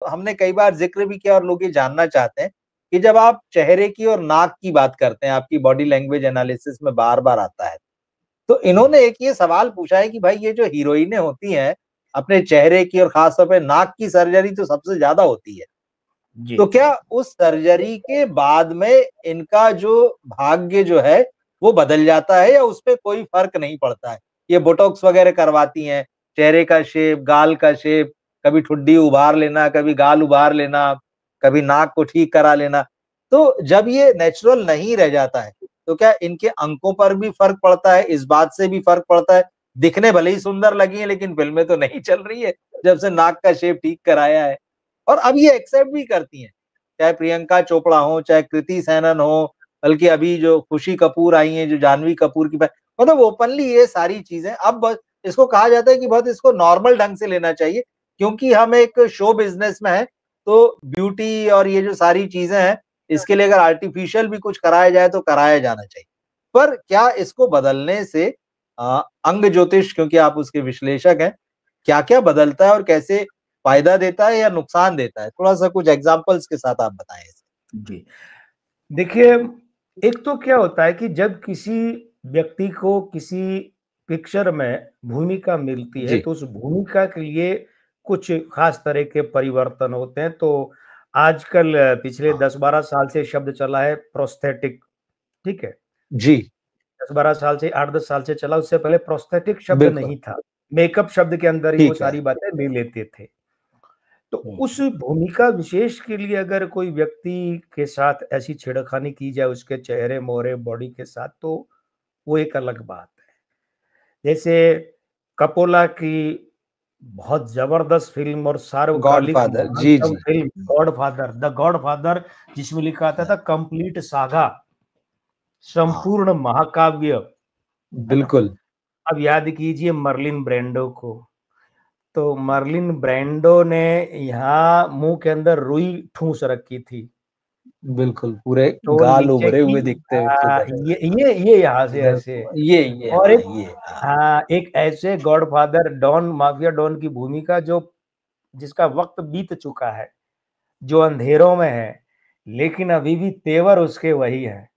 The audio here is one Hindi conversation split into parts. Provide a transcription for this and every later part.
हमने कई बार जिक्र भी किया और लोग ये जानना चाहते हैं कि जब आप चेहरे की और नाक की बात करते हैं, आपकी बॉडी लैंग्वेज एनालिसिस में बार-बार आता है। तो इन्होंने एक ये सवाल पूछा है कि भाई ये जो हीरोइनें होती हैं, अपने चेहरे की और खास तौर पे नाक की सर्जरी तो सबसे ज़्यादा होती है। जी तो क्या उस सर्जरी के बाद में इनका जो भाग्य जो है, वो बदल जाता है या उसपे कोई फ़र्क नहीं पड़ता है? ये बोटॉक्स वगैरह करवाती हैं, चेहरे का शेप, गाल का शेप, कभी ठुड्डी उभार लेना, कभी गाल उभार लेना, कभी नाक को ठीक करा लेना। तो जब ये नेचुरल नहीं रह जाता है, तो क्या इनके अंकों पर भी फ़र्क पड़ता है? इस बात से भी फ़र्क पड़ता है? दिखने भले ही सुंदर लगी हैं, लेकिन फ़िल्में तो नहीं चल रही है, जब से नाक का शेप ठीक कराया है। और अब ये एक्सेप्ट भी करती हैं। चाहे प्रियंका चोपड़ा हो, चाहे कृति सेनन हो, बल्कि अभी जो खुशी कपूर आई हैं, जो जाह्नवी कपूर की मतलब ओपनली ये सारी चीज़ें अब बस इसको कहा जाता है कि बहुत इसको नॉर्मल ढंग से लेना चाहिए, क्योंकि हम एक शो बिज़नेस में हैं, तो ब्यूटी और ये जो सारी चीज़ें हैं, इसके लिए अगर आर्टिफ़िशियल भी कुछ कराया जाए, तो कराया जाना चाहिए। पर क्या इसको बदलने से अंग ज्योतिष, क्योंकि आप उसके विश्लेषक हैं, क्या-क्या बदलता है और कैसे फ़ायदा देता है या नुकसान देता है? थोड़ा-सा कुछ एग्ज़ाम्पल्स के साथ आप बताएँ इसे। जी। देखिए, एक तो क्या होता है कि जब किसी व्यक्ति को किसी पिक्चर में भूमिका मिलती है, जी। तो उस भूमिका के लिए कुछ खास तरह के परिवर्तन होते हैं। तो आजकल पिछले हाँ। 10-12 साल से शब्द चला है प्रोस्थेटिक, ठीक है? जी, 10-12 साल से 8-10 साल से चला, उससे पहले प्रोस्थेटिक शब्द बिल्कुल, नहीं था। मेकअप शब्द के अंदर ही वो ठीक है। सारी बातें ले लेते थे। तो हुँ, उस भूमिका विशेष के लिए अगर कोई व्यक्ति के साथ ऐसी छेड़खानी की जाए उसके चेहरे-मोहरे, बॉडी के साथ, तो वो एक अलग बात है। जैसे कपोला की बहुत ज़बरदस्त फ़िल्म और सार्वकालिक गॉडफ़ादर जी, महानतम जी। फ़िल्म गॉडफ़ादर, द गॉडफ़ादर, जिसमें लिखा आता हाँ, था कंप्लीट सागा, हाँ, संपूर्ण महाकाव्य, है ना? बिल्कुल, अब याद कीजिए मर्लिन ब्रैंडो को। तो मर्लिन ब्रैंडो ने यहाँ मुँह के अंदर रुई ठूँस रखी थी। बिल्कुल, पूरे तो गाल नीचे उभरे की हुए दिखते थे इधर से, ये यहाँ से इधर ऐसे, ये और हाँ, एक ये हाँ, हाँ, एक ऐसे गॉडफ़ादर डॉन, माफिया डॉन की भूमिका जो जिसका वक़्त बीत चुका है, जो अंधेरों में है, लेकिन अभी भी तेवर उसके वही हैं।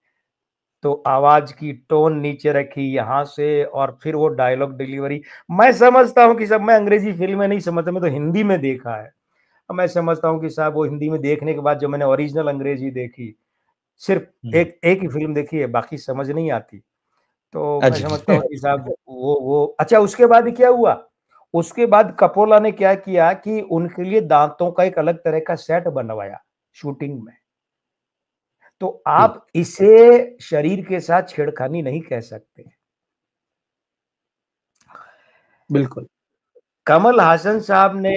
तो आवाज़ की टोन नीचे रखी यहाँ से और फिर वो डायलॉग डिलीवरी। मैं समझता हूँ कि सब मैं अंग्रेज़ी फ़िल्में नहीं समझता, मैं तो हिंदी में देखा है। मैं समझता हूँ कि साहब वो हिंदी में देखने के बाद जो मैंने ओरिजिनल अंग्रेज़ी देखी, सिर्फ़ हुँ, एक एक ही फ़िल्म देखी है, बाकी समझ नहीं आती। तो मैं अच्छा समझता हूँ कि साहब वो अच्छा, उसके बाद क्या हुआ? उसके बाद कपोला ने क्या किया कि उनके लिए दाँतों का एक अलग तरह का सेट बनवाया शूटिंग में। तो ठीक, आप इसे शरीर के साथ छेड़खानी नहीं कह सकते। बिल्कुल, कमल हासन साहब ने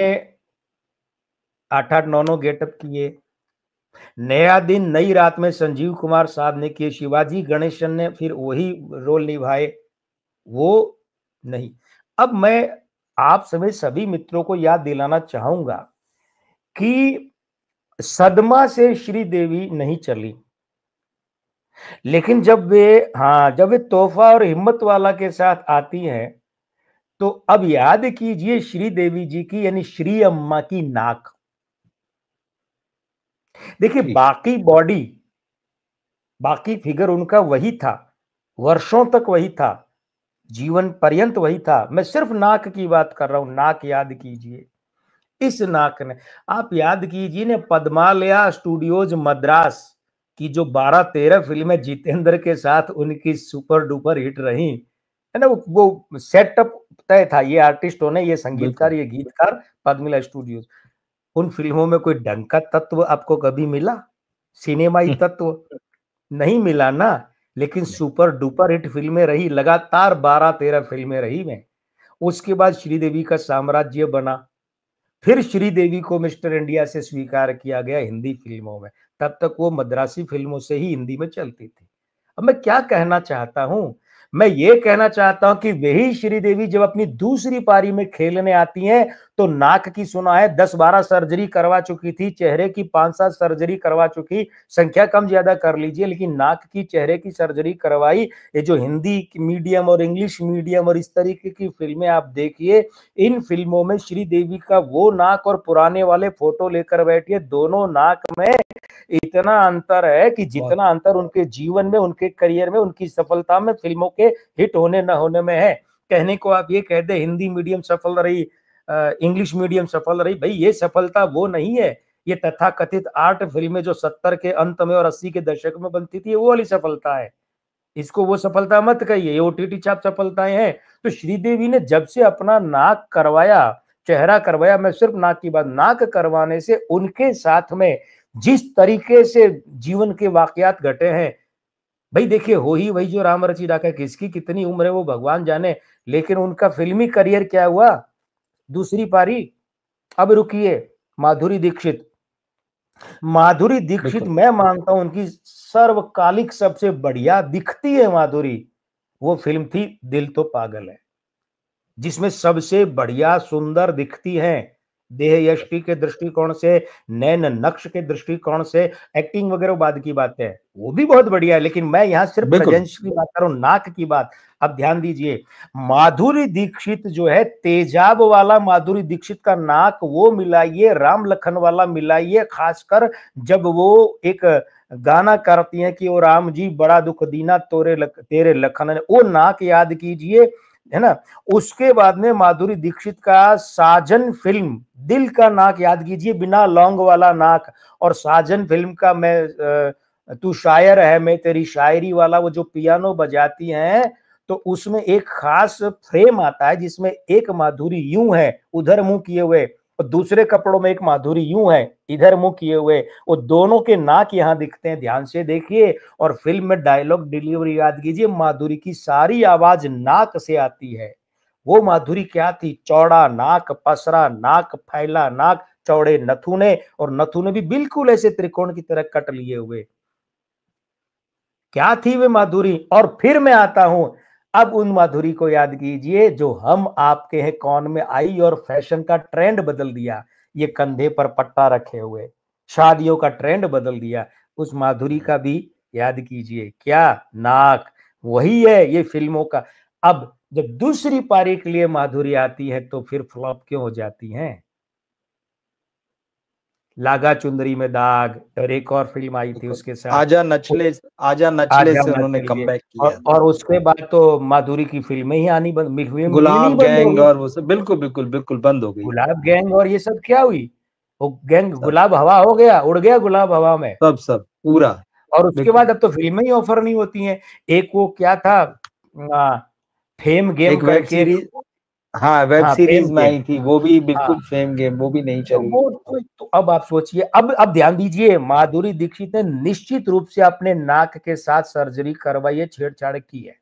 8-8, 9-9 गेटअप किए। नया दिन, नई रात में संजीव कुमार साहब ने किए, शिवाजी गणेशन ने फिर वही रोल निभाए, वो नहीं। अब मैं आप समेत सभी मित्रों को याद दिलाना चाहूँगा कि सदमा से श्रीदेवी नहीं चली, लेकिन जब वे तोहफ़ा और हिम्मत वाला के साथ आती हैं, तो अब याद कीजिए श्रीदेवी जी की यानी श्री अम्मा की नाक। देखिए ठीक, बाकी फिगर उनका वही था, वर्षों तक वही था, जीवन पर्यंत वही था। मैं सिर्फ नाक की बात कर रहा हूं, नाक याद कीजिए। इस नाक ने, आप याद कीजिए ना, पद्मालया स्टूडियोज मद्रास की जो 12-13 फिल्में जितेंद्र के साथ उनकी सुपर डुपर हिट रही, है ना? वो सेटअप तय था, ये आर्टिस्ट होने, ये संगीतकार, बिल्कुल, ये गीतकार, पद्मला स्टूडियोज। उन फिल्मों में कोई ढंग का तत्व आपको कभी मिला? सिनेमाई हुँ, तत्व नहीं मिला ना। लेकिन नहीं, सुपर डुपर हिट फिल्में रही, लगातार 12-13 फिल्में रही में। उसके बाद श्रीदेवी का साम्राज्य बना। फिर श्रीदेवी को मिस्टर इंडिया से स्वीकार किया गया हिंदी फिल्मों में। तब तक वो मद्रासी फिल्मों से ही हिंदी में चलती थी। अब मैं क्या कहना चाहता हूं? मैं ये कहना चाहता हूं कि वही श्रीदेवी जब अपनी दूसरी पारी में खेलने आती हैं, तो नाक की सुना है 10-12 सर्जरी करवा चुकी थी, चेहरे की 5-7 सर्जरी करवा चुकी, संख्या कम ज्यादा कर लीजिए, लेकिन नाक की, चेहरे की सर्जरी करवाई। ये जो हिंदी मीडियम और इंग्लिश मीडियम और इस तरीके की फिल्में आप देखिए, इन फिल्मों में श्रीदेवी का वो नाक और पुराने वाले फोटो लेकर बैठिए, दोनों नाक में इतना अंतर है कि जितना अंतर उनके जीवन में, उनके करियर में, उनकी सफलता में, फिल्मों के हिट होने न होने में है। कहने को आप ये कह दे हिंदी मीडियम सफल रही, इंग्लिश मीडियम सफल रही, भाई ये सफलता वो नहीं है। ये तथाकथित आर्ट फिल्में जो 70 के अंत में और 80 के दशक में बनती थी, वो वाली सफलता है। इसको वो सफलता मत कहिए, ये ओटीटी छाप सफलताएं हैं। तो श्रीदेवी ने जब से अपना नाक करवाया, चेहरा करवाया, मैं सिर्फ नाक की बात, नाक करवाने से उनके साथ में जिस तरीके से जीवन के वाकयात घटे हैं, भाई देखिए, हो ही वही जो राम रची राखा, किसकी कितनी उम्र है वो भगवान जाने, लेकिन उनका फिल्मी करियर क्या हुआ, दूसरी पारी। अब रुकिए, माधुरी दीक्षित, माधुरी दीक्षित मैं मानता हूं उनकी सर्वकालिक सबसे बढ़िया दिखती है माधुरी, वो फिल्म थी दिल तो पागल है, जिसमें सबसे बढ़िया सुंदर दिखती हैं, देह यष्टि के दृष्टिकोण से, नैन नक्श के दृष्टिकोण से, एक्टिंग वगैरह बाद की बात है, वो भी बहुत बढ़िया है, लेकिन मैं यहां सिर्फ प्रेजेंस की बात कर रहा हूं, नाक की बात। अब ध्यान दीजिए, माधुरी दीक्षित जो है, तेजाब वाला माधुरी दीक्षित का नाक वो मिलाइए, राम लखन वाला मिलाइए, खासकर जब वो एक गाना करती हैं कि ओ राम जी बड़ा दुख दीना तेरे लखन ने, वो नाक याद कीजिए, है ना। उसके बाद में माधुरी दीक्षित का साजन फिल्म, दिल का नाक याद कीजिए, बिना लौंग वाला नाक, और साजन फिल्म का मैं तू शायर है मैं तेरी शायरी वाला वो जो पियानो बजाती हैं, तो उसमें एक खास फ्रेम आता है जिसमें एक माधुरी यूं है उधर मुंह किए हुए, और दूसरे कपड़ों में एक माधुरी यूं है इधर मुंह किए हुए, वो दोनों के नाक यहां दिखते हैं, ध्यान से देखिए। और फिल्म में डायलॉग डिलीवरी याद कीजिए, माधुरी की सारी आवाज नाक से आती है। वो माधुरी क्या थी, चौड़ा नाक, पसरा नाक, फैला नाक, चौड़े नथुने, और नथुने भी बिल्कुल ऐसे त्रिकोण की तरह कट लिए हुए, क्या थी वे माधुरी। और फिर मैं आता हूं, अब उन माधुरी को याद कीजिए जो हम आपके हैं कौन में आई और फैशन का ट्रेंड बदल दिया, ये कंधे पर पट्टा रखे हुए, शादियों का ट्रेंड बदल दिया, उस माधुरी का भी याद कीजिए, क्या नाक वही है ये फिल्मों का। अब जब दूसरी पारी के लिए माधुरी आती है तो फिर फ्लॉप क्यों हो जाती हैं। लागा चुंदरी में दाग, और एक और फिल्म आई थी उसके साथ, आजा नचले, आजा नचले से उन्होंने कमबैक किया था। और उसके बाद तो माधुरी की फिल्में ही आनी बंद, मिलनी गुलाब बंद हो गैंग गई। और वो सब, बिल्कुल बिल्कुल बिल्कुल बंद हो गई। गुलाब गैंग और ये सब क्या हुई, वो गैंग सब गुलाब हवा हो गया, उड़ गया गुलाब हवा में। सब सब पूरा। और उसके बिल्कुल। बाद अब तो फिल्में ही ऑफर नहीं होती हैं। एक वो क्या था, आ, फेम गेम एक वेब करके, सीरीज, हाँ वेब हाँ फेम सीरीज में गेम, आई थी, वो भी हाँ। बिल्कुल फेम गेम, वो भी नहीं तो चली। वो तो अब आप सोचिए, अब ध्यान दीजिए, माधुरी दीक्षित ने निश्चित रूप से अपने नाक के साथ सर्जरी करवाई है, छेड़छाड़ की है।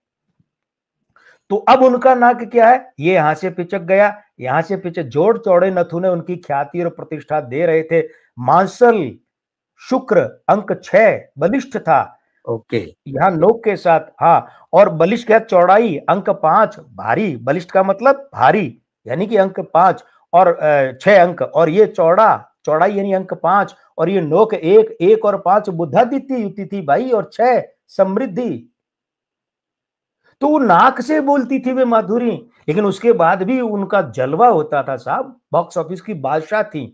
तो अब उनका नाक क्या है, ये यहां से पिचक गया, यहां से पिचक, जोड़ चौड़े नथुने उनकी ख्याति और प्रतिष्ठा दे रहे थे। मांसल शुक्र अंक 6 बलिष्ठ था, ओके। यहां नोक के साथ, हाँ। और बलिष्ठ क्या, चौड़ाई अंक 5 भारी, बलिष्ठ का मतलब भारी, यानी कि अंक 5 और 6 अंक, और ये चौड़ा, चौड़ाई यानी अंक 5, और ये नोक 1, 1 और 5 बुद्धादित्य युति थी भाई, और 6 समृद्धि। तो वो नाक से बोलती थी वे माधुरी, लेकिन उसके बाद भी उनका जलवा होता था साहब, बॉक्स ऑफिस की बादशाह थी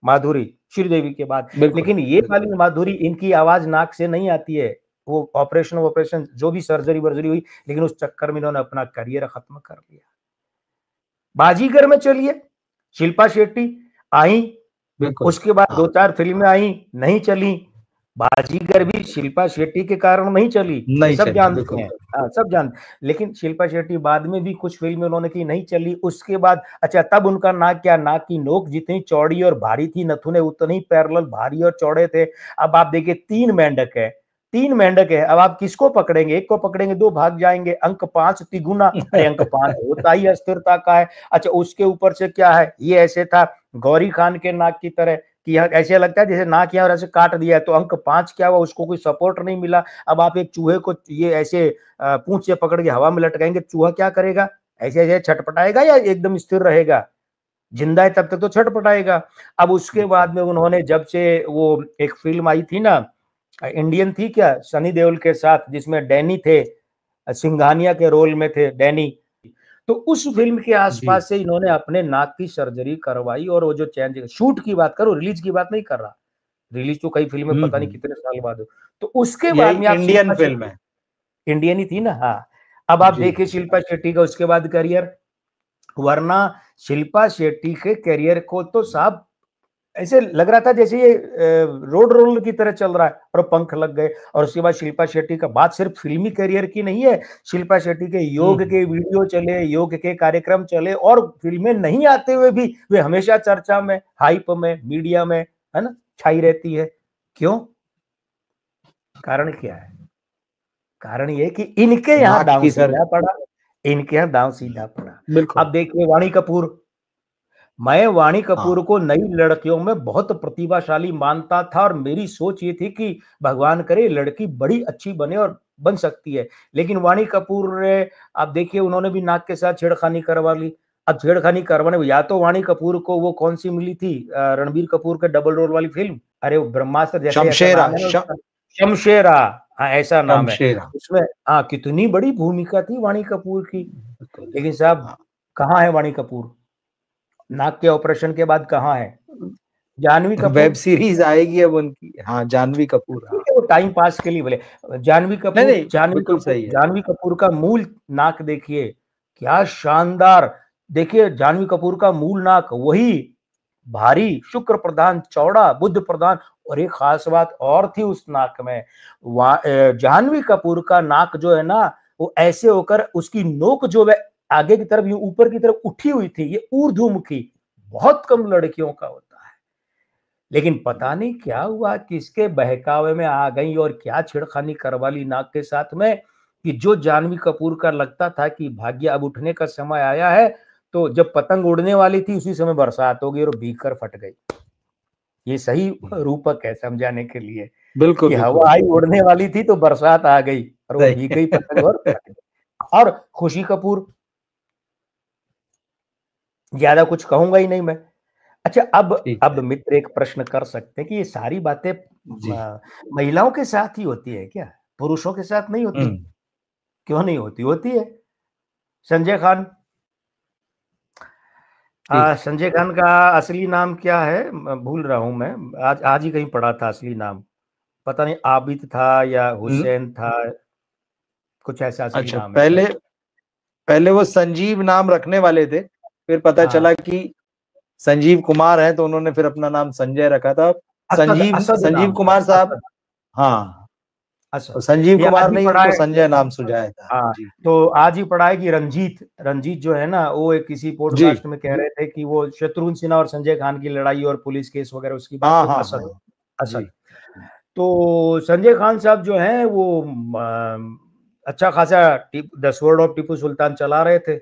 माधुरी श्रीदेवी के बाद। बिल्कुल लेकिन ये बिल्कुल। वाली माधुरी, इनकी आवाज नाक से नहीं आती है, वो ऑपरेशन जो भी सर्जरी वर्जरी हुई, लेकिन उस चक्कर में इन्होंने अपना करियर खत्म कर लिया। बाजीगर में चलिए, शिल्पा शेट्टी आई, बिल्कुल उसके बाद हाँ। 2-4 फिल्में आई, नहीं चली। बाजीगर भी शिल्पा शेट्टी के कारण नहीं चली, ये नहीं सब चली, जानते बिल्कुल। हैं, हाँ सब जानते। लेकिन शिल्पा शेट्टी बाद में भी कुछ फिल्में उन्होंने की, नहीं चली। उसके बाद अच्छा, तब उनका नाक क्या, नाक की नोक जितनी चौड़ी और भारी थी, नथुने उतने ही पैरेलल भारी और चौड़े थे। अब आप देखिए, 3 मेंढक है, 3 मेंढक है, अब आप किसको पकड़ेंगे, एक को पकड़ेंगे, 2 भाग जाएंगे। अंक 5 तिगुना, अरे अंक 5 होता ही अस्थिरता का है। अच्छा, उसके ऊपर से क्या है, ये ऐसे था गौरी खान के नाक की तरह, कि ऐसे लगता है जैसे नाक यहाँ और ऐसे काट दिया है, तो अंक 5 क्या हुआ, उसको कोई सपोर्ट नहीं मिला। अब आप एक चूहे को ये ऐसे पूंछ से पकड़ के हवा में लटकाएंगे, चूहा क्या करेगा, ऐसे ऐसे छटपटाएगा या एकदम स्थिर रहेगा। जिंदा है तब तक तो छटपटाएगा। अब उसके बाद में उन्होंने जब से वो एक फिल्म आई थी ना, इंडियन थी क्या, सनी देओल के साथ, जिसमें डैनी थे, सिंघानिया के रोल में थे डैनी। तो उस फिल्म के जी। आसपास से इन्होंने अपने नाक की सर्जरी करवाई, और वो जो चेंज, शूट की बात करो, रिलीज की बात नहीं कर रहा, रिलीज तो कई फिल्में पता नहीं हम्म। कितने साल बाद हो। तो उसके यही बाद में आप इंडियन शिल्पा फिल्म शेट्टी, है। इंडियन ही थी ना, हाँ। अब आप जी। देखिए शिल्पा शेट्टी का उसके बाद करियर, वरना शिल्पा शेट्टी के करियर को तो साहब ऐसे लग रहा था जैसे ये रोड रोलर की तरह चल रहा है, और पंख लग गए। और उसके बाद शिल्पा शेट्टी का बात सिर्फ फिल्मी करियर की नहीं है, शिल्पा शेट्टी के योग हम्म। के वीडियो चले, योग के कार्यक्रम चले, और फिल्में नहीं आते हुए भी वे हमेशा चर्चा में, हाइप में, मीडिया में, है ना, छाई रहती है। क्यों? कारण क्या है? कारण ये कि इनके यहाँ नाक दांव की सर। सीधा पड़ा, इनके यहाँ दांव सीधा पड़ा। बिल्कुल। अब देखिए वाणी कपूर, मैं वाणी कपूर हाँ। को नई लड़कियों में बहुत प्रतिभाशाली मानता था, और मेरी सोच ये थी कि भगवान करे लड़की बड़ी अच्छी बने, और बन सकती है। लेकिन वाणी कपूर ने, आप देखिए, उन्होंने भी नाक के साथ छेड़खानी करवा ली। अब छेड़खानी करवाने, या तो वाणी कपूर को वो कौन सी मिली थी, रणबीर कपूर के डबल रोल वाली फिल्म, अरे वो ब्रह्मास्त्र जैसे ऐसा शमशेरा। नाम है ना उसका, शमशेरा, हाँ ऐसा नाम है। शमशेरा। उसमें हाँ कितनी बड़ी भूमिका थी वाणी कपूर की। बिल्कुल। लेकिन साहब हाँ। कहाँ है वाणी कपूर? नाक के ऑपरेशन के बाद कहाँ है? जानवी वेब कपूर, सीरीज आएगी अब उनकी, हाँ, जानवी कपूर, ठीक हाँ। है वो टाइम पास के लिए बोले। जानवी नहीं कपूर, नहीं, बिल्कुल सही है। जानवी कपूर का मूल नाक देखिए, क्या शानदार। देखिए जानवी कपूर का मूल नाक वही, भारी, शुक्र प्रधान, चौड़ा, बुद्ध प्रधान। और एक खास बात और थी उस नाक में, जानवी कपूर का नाक जो है ना, वो ऐसे होकर उसकी नोक जो है आगे की तरफ, यूं ऊपर की तरफ उठी हुई थी, ये ऊर्ध्वमुखी, बहुत कम लड़कियों का होता है। लेकिन पता नहीं क्या हुआ, किसके बहकावे में आ गई और क्या छेड़खानी करवा ली नाक के साथ में, कि जो जानवी कपूर का लगता था कि भाग्य अब उठने का समय आया है, तो जब पतंग उड़ने वाली थी उसी समय बरसात हो गई और भीग कर फट गई। ये सही रूपक है समझाने के लिए, बिल्कुल कि बिल्कुल। हवा आई उड़ने वाली थी तो बरसात आ गई, और वो भीग सही। गई पतंग और फट गई। और खुशी कपूर, ज्यादा कुछ कहूंगा ही नहीं मैं। अच्छा, ठीक अब है। मित्र एक प्रश्न कर सकते हैं कि ये सारी बातें जी। महिलाओं के साथ ही होती है क्या, पुरुषों के साथ नहीं होती? हम्म। क्यों नहीं होती? होती है। संजय खान, ठीक। संजय खान का असली नाम क्या है, भूल रहा हूं मैं, आज आज ही कहीं पढ़ा था असली नाम, पता नहीं आबिद था या न- हुसैन था, कुछ ऐसा असली अच्छा, नाम है पहले शायद। पहले वो संजीव नाम रखने वाले थे, फिर पता हाँ, चला कि संजीव कुमार है, तो उन्होंने फिर अपना नाम संजय रखा था। असद, संजीव असद संजीव नाम था, कुमार साहब। असद, हाँ। असद। और संजीव ये आज कुमार ही ने पढ़ा उनको है, संजय नाम सुझाया था। हाँ, जी। तो आज ही पढ़ा है कि रंजीत, रंजीत जो है ना, वो एक किसी जी। पॉडकास्ट में कह रहे थे कि वो शत्रुघ्न सिन्हा और संजय खान की लड़ाई और पुलिस केस वगैरह उसकी बात, हाँ तो हाँ असद, हाँ। जी। असद। तो संजय खान साहब जो हैं वो अच्छा खासा 10 वर्ड ऑफ टीपू सुल्तान चला रहे थे,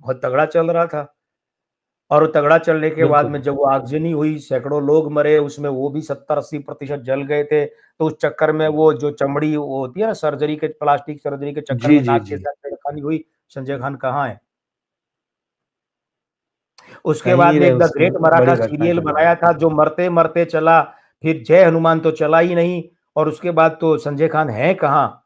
बहुत तगड़ा चल रहा था। और तगड़ा चलने के बाद बिल्कुल। में जब वो आगजनी हुई, सैकड़ों लोग मरे उसमें, वो भी 70-80% जल गए थे। तो उस चक्कर में वो जो चमड़ी वो होती है ना, सर्जरी के, प्लास्टिक सर्जरी के चक्कर जी में जी नाक के जी। साथ छेड़खानी हुई। संजय खान कहाँ है? उसके कहीं बाद नहीं में रहे, एक द उसकी ग्रेट मराठा बड़ी सीरियल घटनाक्रम है। बनाया था जो मरते मरते चला, फिर जय हनुमान तो चला ही नहीं। और उसके बाद तो संजय खान है कहाँ?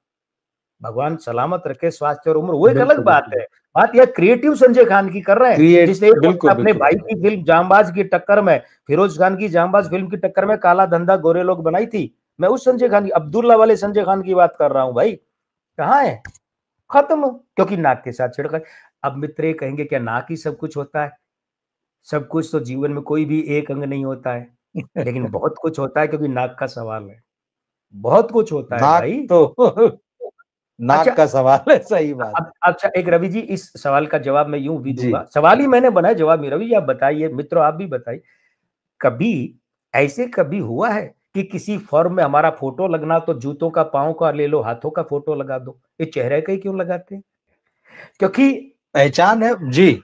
भगवान सलामत रखे, स्वास्थ्य और उम्र, वो एक अलग बिल्कुल बात बिल्कुल। है। बात यह क्रिएटिव संजय खान की कर रहे हैं, क्रिएट, जिसने एक वक्त बिल्कुल अपने बिल्कुल भाई बिल्कुल। की फिल्म जांबाज की टक्कर में, फिरोज खान की जांबाज फिल्म की टक्कर में काला धंधा गोरे लोग बनाई थी। मैं उस संजय खान की, अब्दुल्ला वाले संजय खान की बात कर रहा हूं भाई। कहाँ है? खत्म, क्योंकि नाक के साथ छिड़का। अब मित्र ये कहेंगे क्या नाक ही सब कुछ होता है? सब कुछ तो जीवन में कोई भी एक अंग नहीं होता है, लेकिन बहुत कुछ होता है, क्योंकि नाक का सवाल है। बहुत कुछ होता है नाक भाई। तो अच्छा, नाक का सवाल है, सही बात अब है। अच्छा एक रवि जी, इस सवाल का जवाब मैं यूं भी जी। दूंगा, सवाल ही मैंने बनाया, जवाब मेरा भी, आप बताइए मित्रों, आप भी बताइए। कभी ऐसे कभी हुआ है कि किसी फॉर्म में हमारा फोटो लगना, तो जूतों का, पाँव का ले लो, हाथों का फोटो लगा दो, ये चेहरे का ही क्यों लगाते हैं? क्योंकि पहचान है जी।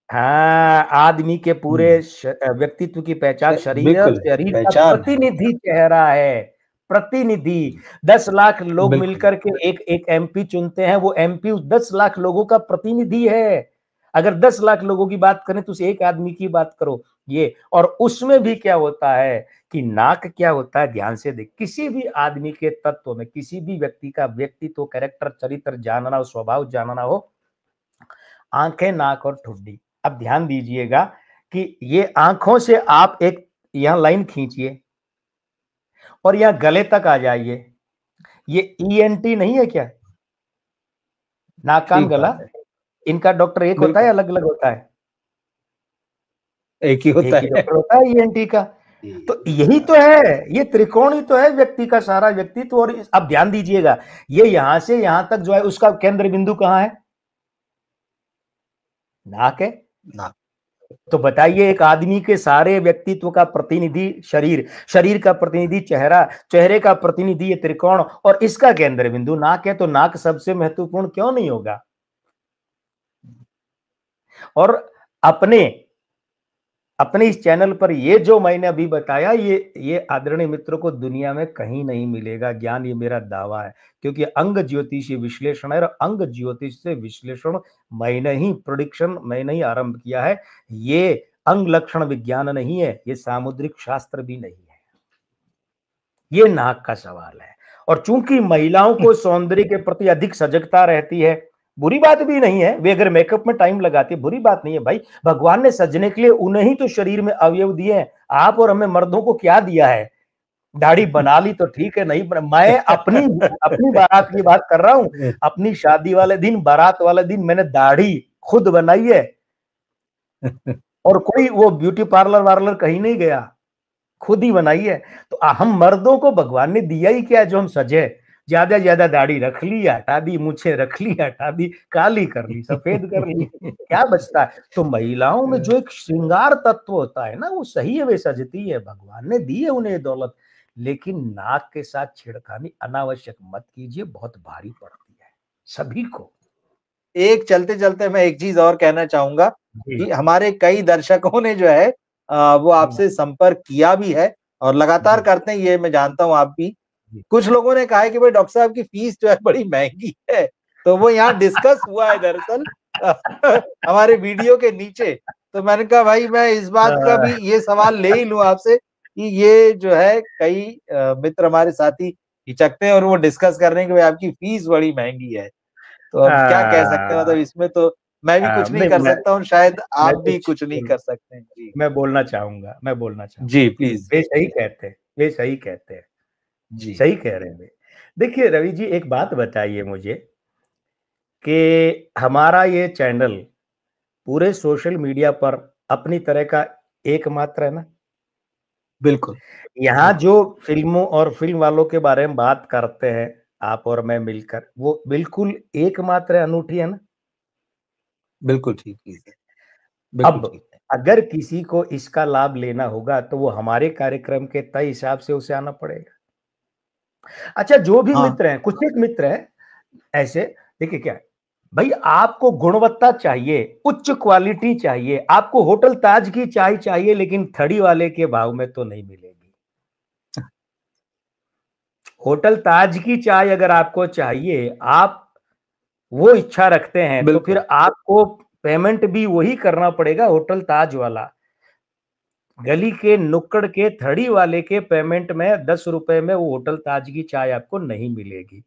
हाँ, आदमी के पूरे हम्म। व्यक्तित्व की पहचान शरीर है, और बिल्कुल, शरीर का पहचान है। प्रतिनिधि चेहरा है। प्रतिनिधि, 10 लाख लोग बिल्कुल। मिलकर के एक एक एमपी चुनते हैं, वो एमपी उस 10 लाख लोगों का प्रतिनिधि है। अगर 10 लाख लोगों की बात करें तो उस एक आदमी की बात करो ये। और उसमें भी क्या होता है कि नाक क्या होता है, ध्यान से देख, किसी भी आदमी के तत्व में, किसी भी व्यक्ति का व्यक्तित्व, कैरेक्टर, चरित्र जानना हो, स्वभाव जानना हो, आंखें, नाक और ठुड्डी। अब ध्यान दीजिएगा कि ये आंखों से आप एक यहां लाइन खींचिए और यहां गले तक आ जाइए। ये ईएनटी नहीं है क्या? नाक कान ठीक गला, बात है। इनका डॉक्टर एक होता है, बिल्कुल अलग अलग होता है? एक ही एक होता ही है। डॉक्टर होता है ईएनटी का। तो जी, यही तो है, ये त्रिकोण ही तो है व्यक्ति का सारा व्यक्तित्व। और अब ध्यान दीजिएगा, ये यहां से यहां तक जो है उसका केंद्र बिंदु कहां है? नाक है। ना। तो बताइए, एक आदमी के सारे व्यक्तित्व का प्रतिनिधि शरीर, शरीर का प्रतिनिधि चेहरा, चेहरे का प्रतिनिधि ये त्रिकोण, और इसका केंद्र बिंदु नाक है, तो नाक सबसे महत्वपूर्ण क्यों नहीं होगा? और अपने अपने इस चैनल पर ये जो मैंने अभी बताया, ये आदरणीय मित्रों को दुनिया में कहीं नहीं मिलेगा ज्ञान, ये मेरा दावा है। क्योंकि अंग ज्योतिषी विश्लेषण है, और अंग ज्योतिष से विश्लेषण मैंने ही प्रोडिक्शन, मैंने ही आरंभ किया है। ये अंग लक्षण विज्ञान नहीं है, ये सामुद्रिक शास्त्र भी नहीं है, ये नाक का सवाल है। और चूंकि महिलाओं को सौंदर्य के प्रति अधिक सजगता रहती है, बुरी बात भी नहीं है, वे अगर मेकअप में टाइम लगाती है, बुरी बात नहीं है भाई। भगवान ने सजने के लिए उन्हें ही तो शरीर में अवयव दिए हैं। आप और हमें मर्दों को क्या दिया है? दाढ़ी बना ली तो ठीक है, नहीं मैं अपनी अपनी बारात की बात कर रहा हूं। अपनी शादी वाले दिन, बारात वाले दिन मैंने दाढ़ी खुद बनाई है, और कोई वो ब्यूटी पार्लर वार्लर कहीं नहीं गया, खुद ही बनाई है। तो हम मर्दों को भगवान ने दिया ही क्या है जो हम सजे? ज्यादा ज्यादा दाढ़ी रख ली, हटा दी, मूछें रख ली, हटा दी, काली कर ली, सफेद कर ली, क्या बचता है? तो महिलाओं में जो एक श्रृंगार तत्व होता है ना, वो सही है, वे सजती है, भगवान ने दी है उन्हें दौलत। लेकिन नाक के साथ छेड़खानी अनावश्यक मत कीजिए, बहुत भारी पड़ती है सभी को। एक चलते चलते मैं एक चीज और कहना चाहूंगा जी। कि हमारे कई दर्शकों ने जो है वो हाँ, आपसे संपर्क किया भी है और लगातार जी करते हैं, ये मैं जानता हूं आप भी। जी। कुछ लोगों ने कहा है कि भाई डॉक्टर साहब की फीस जो है बड़ी महंगी है, तो वो यहाँ डिस्कस हुआ है दरअसल हमारे वीडियो के नीचे। तो मैंने कहा भाई मैं इस बात का भी ये सवाल ले ही लूं आपसे कि ये जो है कई मित्र हमारे साथी हिचकते हैं और वो डिस्कस कर रहे हैं कि भाई आपकी फीस बड़ी महंगी है। तो अब क्या कह सकते हैं, मतलब इसमें तो मैं भी कुछ नहीं नहीं, कर सकता हूँ, शायद मैं आप भी कुछ कुछ नहीं कर सकते हैं। जी। मैं बोलना चाहूंगा, मैं बोलना चाहूंगा। जी, प्लीज़। वे सही कहते हैं, वे सही कहते हैं, जी, सही कह रहे हैं वे। देखिए रवि जी, एक बात बताइए मुझे कि हमारा ये चैनल पूरे सोशल मीडिया पर अपनी तरह का एकमात्र है ना? बिल्कुल, यहाँ बिल्कुल। जो फ़िल्मों और फ़िल्म वालों के बारे में बात करते हैं, आप और मैं मिलकर, वो बिल्कुल एकमात्र अनूठी है ना? बिल्कुल ठीक चीज़ है, बिल्कुल अब ठीक है। अगर किसी को इसका लाभ लेना होगा, तो वो हमारे कार्यक्रम के तय हिसाब से उसे आना पड़ेगा। अच्छा, जो भी हाँ, मित्र हैं, कुछ एक मित्र हैं ऐसे, देखिए क्या है, भाई आपको गुणवत्ता चाहिए, उच्च क्वालिटी चाहिए, आपको होटल ताज की चाय चाहिए, लेकिन थड़ी वाले के भाव में तो नहीं मिलेगी। होटल ताज की चाय अगर आपको चाहिए, आप वो इच्छा रखते हैं, तो फिर बिल्कुल, आपको पेमेंट भी वही करना पड़ेगा, होटल ताज वाला। गली के नुक्कड़ के थड़ी वाले के पेमेंट में 10 रुपए में वो होटल ताज की चाय आपको नहीं मिलेगी।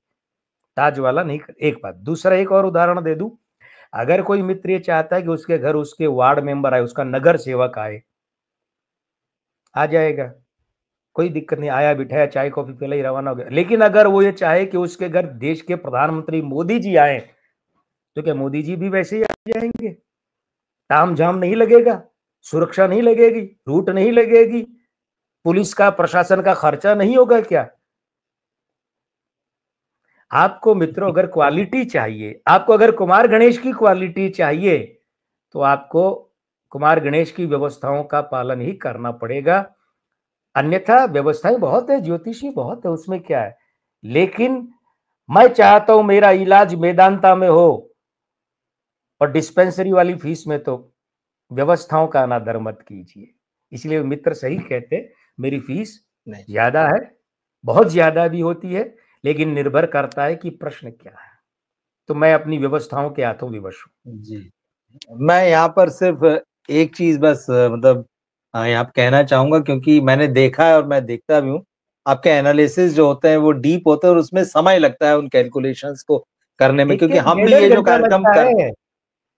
ताज वाला नहीं कर, एक बात। दूसरा एक और उदाहरण दे दूं, अगर कोई मित्र ये चाहता है कि उसके घर उसके वार्ड मेंबर आए, उसका नगर सेवक आए, आ जाएगा, कोई दिक्कत नहीं, आया बिठाया, चाय कॉफी पिलाई, रवाना हो गया। लेकिन अगर वो ये चाहे कि उसके घर देश के प्रधानमंत्री मोदी जी आए, तो क्या मोदी जी भी वैसे ही आ जाएंगे? ताम झाम नहीं लगेगा, सुरक्षा नहीं लगेगी, रूट नहीं लगेगी, पुलिस का, प्रशासन का खर्चा नहीं होगा क्या? आपको मित्रों अगर क्वालिटी चाहिए, आपको अगर कुमार गणेश की क्वालिटी चाहिए, तो आपको कुमार गणेश की व्यवस्थाओं का पालन ही करना पड़ेगा। अन्यथा व्यवस्थाएं बहुत है, ज्योतिषी बहुत है, उसमें क्या है। लेकिन मैं चाहता हूं मेरा इलाज मेदांता में हो, और डिस्पेंसरी वाली फीस में तो व्यवस्थाओं का अनादर मत कीजिए। इसलिए मित्र सही कहते, मेरी फीस नहीं, ज्यादा है, बहुत ज्यादा भी होती है, लेकिन निर्भर करता है कि प्रश्न क्या है। तो मैं अपनी व्यवस्थाओं के हाथों विवश हूं। जी। मैं यहाँ पर सिर्फ एक चीज़ बस मतलब यहाँ पे कहना चाहूँगा, क्योंकि मैंने देखा है और मैं देखता भी हूँ, आपके एनालिसिस जो होते हैं वो डीप होते हैं और उसमें समय लगता है उन कैलकुलेशंस को करने में, क्योंकि 1-1 हम भी डेढ़-डेढ़ ये जो घंटा कार्यक्रम लगता कर है।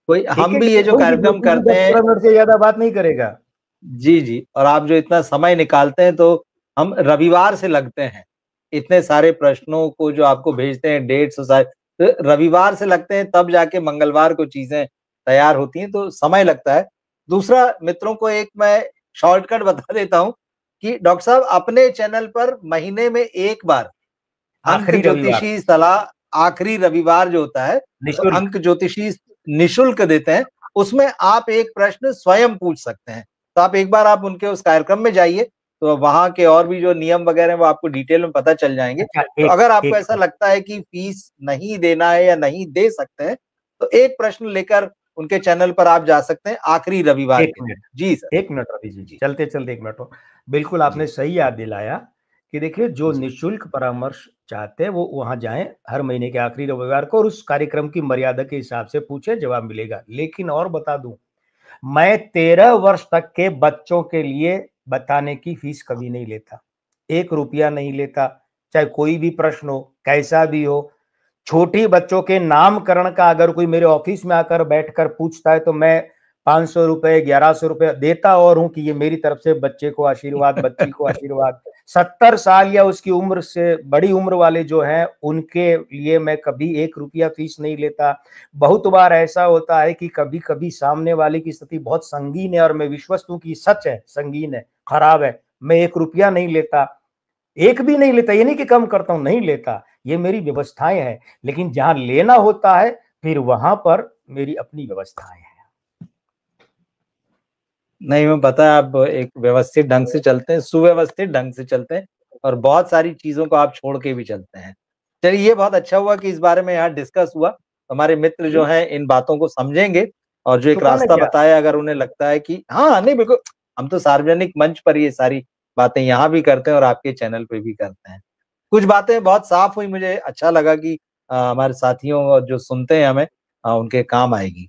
कोई हम 1-1 भी ये जो कोई भी कार्यक्रम व्यक्ति भी करते हैं 10-15 मिनट से ज़्यादा बात नहीं करेगा। जी, जी। और आप जो इतना समय निकालते हैं तो हम रविवार से लगते हैं। इतने सारे प्रश्नों को जो आपको भेजते हैं डेट्स और सारे तो रविवार से लगते हैं, तब जाके मंगलवार को चीज़ें तैयार होती हैं, तो समय लगता है। दूसरा, मित्रों को एक मैं शॉर्टकट बता देता हूँ कि डॉक्टर साहब अपने चैनल पर महीने में 1 बार अंक आखिरी रविवार, ज्योतिषी सलाह आखिरी रविवार जो होता है, तो निःशुल्क। अंक ज्योतिषी निःशुल्क देते हैं। उसमें आप एक प्रश्न स्वयं पूछ सकते हैं। तो आप एक बार आप उनके उस कार्यक्रम में जाइए, तो वहाँ के और भी जो नियम वगैरह हैं वो आपको डिटेल में पता चल जाएँगे। अच्छा, तो एक अगर आपको एक ऐसा लगता है कि फीस नहीं देना है या नहीं दे सकते हैं, तो एक प्रश्न लेकर उनके चैनल पर आप जा सकते हैं आखिरी रविवार 1 के दिन। मिनट, जी सर। 1 मिनट रवि जी, जी, चलते-चलते 1 मिनट और बिल्कुल आपने जी, सही याद दिलाया कि देखिए जो जी। निःशुल्क परामर्श चाहते हैं वो वहाँ जाएँ हर महीने के आखिरी रविवार को और उस कार्यक्रम की मर्यादा के हिसाब से पूछें, जवाब मिलेगा। लेकिन और बता दूँ, मैं 13 वर्ष तक के बच्चों के लिए बताने की फीस कभी नहीं लेता। ₹1 नहीं लेता, चाहे कोई भी प्रश्न हो, कैसा भी हो। छोटी बच्चों के नामकरण का अगर कोई मेरे ऑफिस में आकर बैठकर पूछता है तो मैं ₹500 ₹1100 देता और हूँ कि ये मेरी तरफ से बच्चे को आशीर्वाद, बच्ची को आशीर्वाद। 70 साल या उसकी उम्र से बड़ी उम्र वाले जो हैं, उनके लिए मैं कभी ₹1 फीस नहीं लेता। बहुत बार ऐसा होता है कि कभी-कभी सामने वाले की स्थिति बहुत संगीन है और मैं विश्वस्त हूँ कि सच है, संगीन है, खराब है, मैं ₹1 नहीं लेता। एक भी नहीं लेता, ये नहीं कि कम करता हूँ, नहीं लेता, ये मेरी व्यवस्थाएँ हैं। लेकिन जहाँ लेना होता है, फिर वहाँ पर मेरी अपनी व्यवस्थाएँ हैं। नहीं, हमें पता है आप एक व्यवस्थित ढंग से चलते हैं, सुव्यवस्थित ढंग से चलते हैं और बहुत सारी चीज़ों को आप छोड़ के भी चलते हैं। चलिए, ये बहुत अच्छा हुआ कि इस बारे में यहाँ डिस्कस हुआ। हमारे मित्र जो जी, हैं इन बातों को समझेंगे और जो एक छुपाना रास्ता क्या? बताया, अगर उन्हें लगता है कि हाँ, नहीं बिल्कुल, हम तो सार्वजनिक मंच पर ये सारी बातें यहाँ भी करते हैं और आपके चैनल पे भी करते हैं। कुछ बातें बहुत साफ हुई, मुझे अच्छा लगा कि हमारे साथियों और जो सुनते हैं हमें उनके काम आएगी।